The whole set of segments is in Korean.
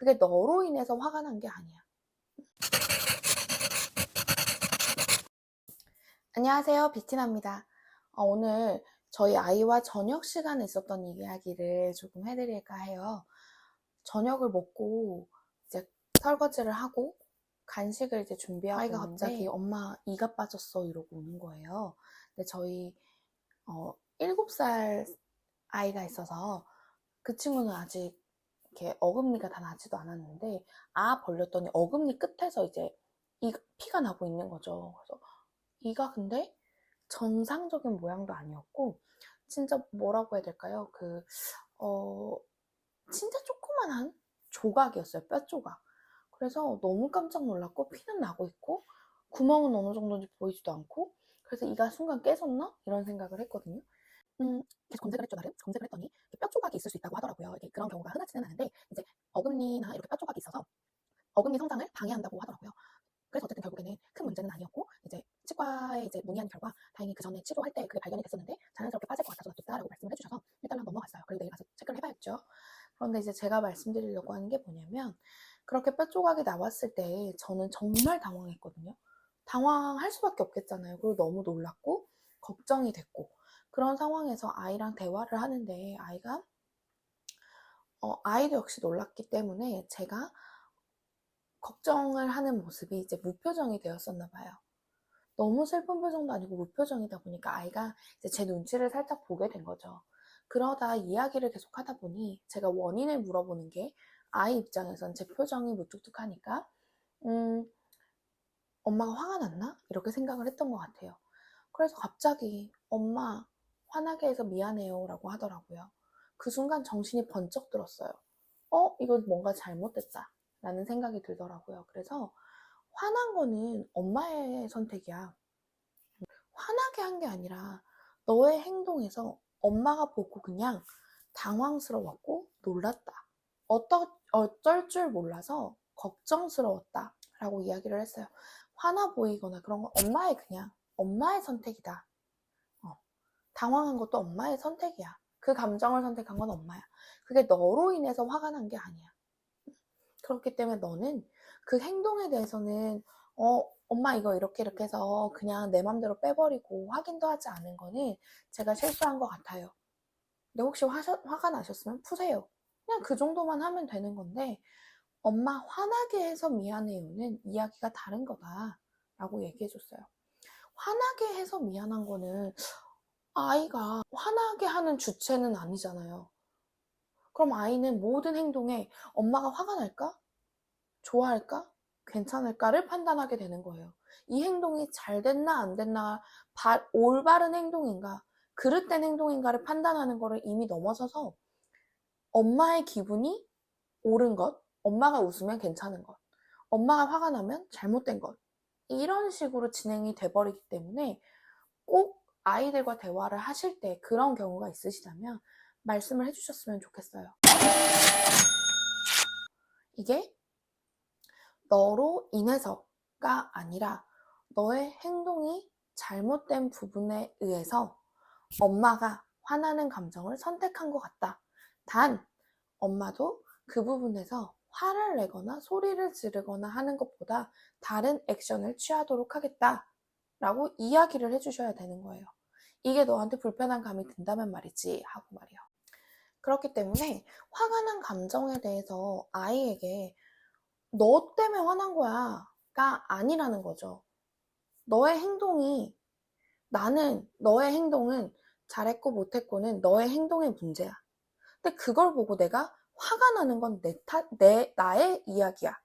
그게 너로 인해서 화가 난 게 아니야. 안녕하세요, 비티나입니다. 오늘 저희 아이와 저녁 시간에 있었던 이야기를 조금 해드릴까 해요. 저녁을 먹고 이제 설거지를 하고 간식을 이제 준비하고 아이가 있는데 갑자기 엄마 이가 빠졌어 이러고 오는 거예요. 근데 저희 7살 아이가 있어서 그 친구는 아직 이렇게 어금니가 다 나지도 않았는데 벌렸더니 어금니 끝에서 이제 피가 나고 있는 거죠. 그래서 이가 근데 정상적인 모양도 아니었고 진짜 뭐라고 해야 될까요? 진짜 조그만한 조각이었어요. 뼈 조각. 그래서 너무 깜짝 놀랐고 피는 나고 있고 구멍은 어느 정도인지 보이지도 않고 그래서 이가 순간 깨졌나? 이런 생각을 했거든요. 계속 검색을 했죠, 나름. 검색을 했더니 뼈 조각이 있을 수 있다고 하더라고요. 그런 경우가 흔하지는 않은데 이제 어금니나 이렇게 뼈 조각이 있어서 어금니 성장을 방해한다고 하더라고요. 그래서 어쨌든 결국에는 큰 문제는 아니었고 이제 치과에 이제 문의한 결과 다행히 그 전에 치료할 때 그게 발견이 됐었는데 자연스럽게 빠질 것 같아서 놔둡시다라고 말씀을 해주셔서 일단은 넘어갔어요. 그리고 내일 가서 체크를 해봐야겠죠. 그런데 이제 제가 말씀드리려고 하는 게 뭐냐면 그렇게 뼈 조각이 나왔을 때 저는 정말 당황했거든요. 당황할 수밖에 없겠잖아요. 그리고 너무 놀랐고 걱정이 됐고 그런 상황에서 아이랑 대화를 하는데 아이도 역시 놀랐기 때문에 제가 걱정을 하는 모습이 이제 무표정이 되었었나 봐요. 너무 슬픈 표정도 아니고 무표정이다 보니까 아이가 이제 제 눈치를 살짝 보게 된 거죠. 그러다 이야기를 계속 하다 보니 제가 원인을 물어보는 게 아이 입장에선 제 표정이 무뚝뚝하니까 엄마가 화가 났나? 이렇게 생각을 했던 것 같아요. 그래서 갑자기 엄마 화나게 해서 미안해요 라고 하더라고요. 그 순간 정신이 번쩍 들었어요. 이거 뭔가 잘못됐다 라는 생각이 들더라고요. 그래서 화난 거는 엄마의 선택이야. 화나게 한 게 아니라 너의 행동에서 엄마가 보고 그냥 당황스러웠고 놀랐다. 어쩔 줄 몰라서 걱정스러웠다 라고 이야기를 했어요. 화나 보이거나 그런 건 엄마의 선택이다. 당황한 것도 엄마의 선택이야. 그 감정을 선택한 건 엄마야. 그게 너로 인해서 화가 난 게 아니야. 그렇기 때문에 너는 그 행동에 대해서는 엄마 이거 이렇게 해서 그냥 내 맘대로 빼버리고 확인도 하지 않은 거는 제가 실수한 것 같아요. 근데 혹시 화가 나셨으면 푸세요. 그냥 그 정도만 하면 되는 건데 엄마 화나게 해서 미안해요는 이야기가 다른 거다 라고 얘기해줬어요. 화나게 해서 미안한 거는 아이가 화나게 하는 주체는 아니잖아요. 그럼 아이는 모든 행동에 엄마가 화가 날까? 좋아할까? 괜찮을까를 판단하게 되는 거예요. 이 행동이 잘 됐나 안 됐나, 올바른 행동인가, 그릇된 행동인가를 판단하는 거를 이미 넘어서서 엄마의 기분이 옳은 것, 엄마가 웃으면 괜찮은 것, 엄마가 화가 나면 잘못된 것, 이런 식으로 진행이 돼버리기 때문에 꼭 아이들과 대화를 하실 때 그런 경우가 있으시다면 말씀을 해주셨으면 좋겠어요. 이게 너로 인해서가 아니라 너의 행동이 잘못된 부분에 의해서 엄마가 화나는 감정을 선택한 것 같다. 단, 엄마도 그 부분에서 화를 내거나 소리를 지르거나 하는 것보다 다른 액션을 취하도록 하겠다. 라고 이야기를 해주셔야 되는 거예요. 이게 너한테 불편한 감이 든다면 말이지 하고 말이요. 그렇기 때문에 화가 난 감정에 대해서 아이에게 너 때문에 화난 거야 가 아니라는 거죠. 너의 행동이 너의 행동은 잘했고 못했고는 너의 행동의 문제야. 근데 그걸 보고 내가 화가 나는 건 나의 이야기야.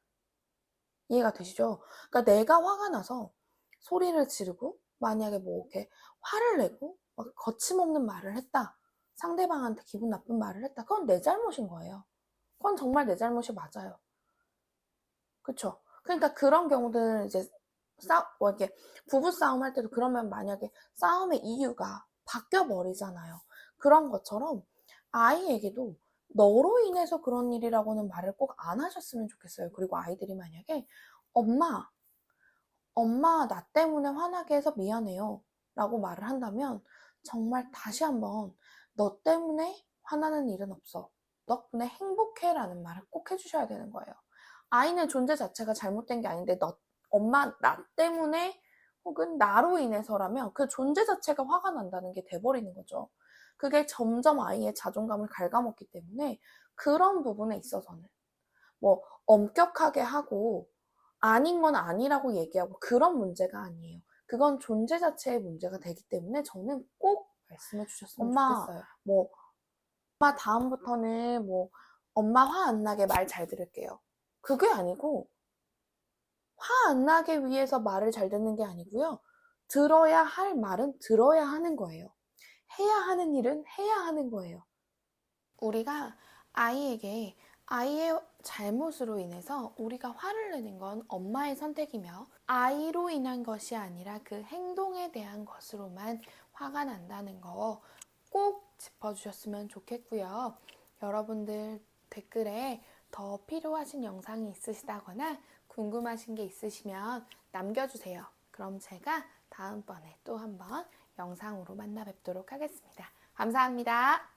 이해가 되시죠? 그러니까 내가 화가 나서 소리를 지르고 만약에 뭐 이렇게 화를 내고 막 거침없는 말을 했다. 상대방한테 기분 나쁜 말을 했다. 그건 내 잘못인 거예요. 그건 정말 내 잘못이 맞아요. 그쵸? 그러니까 그런 경우들은 이제 이렇게 부부싸움 할 때도 그러면 만약에 싸움의 이유가 바뀌어 버리잖아요. 그런 것처럼 아이에게도 너로 인해서 그런 일이라고는 말을 꼭 안 하셨으면 좋겠어요. 그리고 아이들이 만약에 엄마, 나 때문에 화나게 해서 미안해요. 라고 말을 한다면 정말 다시 한번 너 때문에 화나는 일은 없어. 덕분에 행복해라는 말을 꼭 해주셔야 되는 거예요. 아이는 존재 자체가 잘못된 게 아닌데 엄마 나 때문에 혹은 나로 인해서라면 그 존재 자체가 화가 난다는 게 돼버리는 거죠. 그게 점점 아이의 자존감을 갉아먹기 때문에 그런 부분에 있어서는 뭐 엄격하게 하고 아닌 건 아니라고 얘기하고 그런 문제가 아니에요. 그건 존재 자체의 문제가 되기 때문에 저는 꼭 말씀해 주셨으면 좋겠어요. 엄마 다음부터는 엄마 화 안 나게 말 잘 들을게요. 그게 아니고 화 안 나게 위해서 말을 잘 듣는 게 아니고요. 들어야 할 말은 들어야 하는 거예요. 해야 하는 일은 해야 하는 거예요. 우리가 아이에게 아이의 잘못으로 인해서 우리가 화를 내는 건 엄마의 선택이며 아이로 인한 것이 아니라 그 행동에 대한 것으로만 화가 난다는 거 꼭 짚어주셨으면 좋겠고요. 여러분들 댓글에 더 필요하신 영상이 있으시다거나 궁금하신 게 있으시면 남겨주세요. 그럼 제가 다음번에 또 한번 영상으로 만나 뵙도록 하겠습니다. 감사합니다.